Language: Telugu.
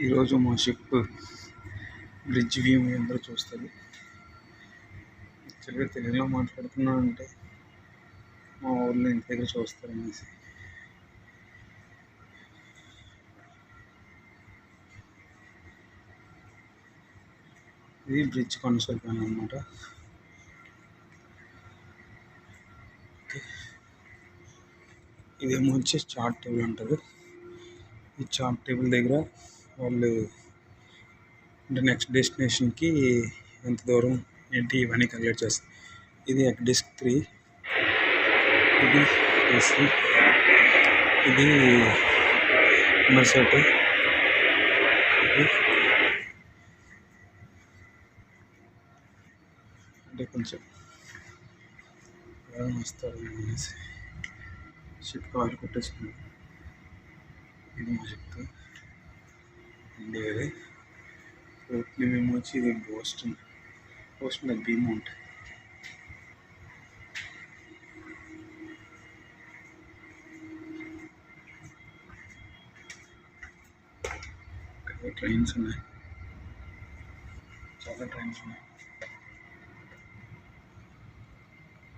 ఈరోజు మా షిప్ బ్రిడ్జ్ వ్యూ మీ అందరూ చూస్తారు. యాక్చువల్గా తెలుగులో మాట్లాడుతున్నా అంటే మా ఊళ్ళో ఇంటి దగ్గర చూస్తారు అనేసి. ఇది బ్రిడ్జ్ కొనసాగుతాను అనమాట. ఇదేమో వచ్చి చార్ట్ టేబుల్ అంటారు. ఈ చార్ట్ టేబుల్ దగ్గర వాళ్ళు అంటే నెక్స్ట్ డెస్టినేషన్కి ఎంత దూరం ఏంటి ఇవన్నీ క్యాలిక్యులేట్ చేస్తారు. ఇది డిస్క్ 3, ఇది ఏసీ, ఇది మర్సెట్, ఇది అంటే కొంచెం ఎవరైనా వస్తారు అనేసి షిప్ కాల్ కొట్టేసుకున్నాం. ఇది మా షిప్ ఇండియాది. ఫోర్త్లీ మేము వచ్చి ఇది బోస్టన్ బీమౌంట్. ట్రైన్స్ ఉన్నాయి, చాలా ట్రైన్స్ ఉన్నాయి.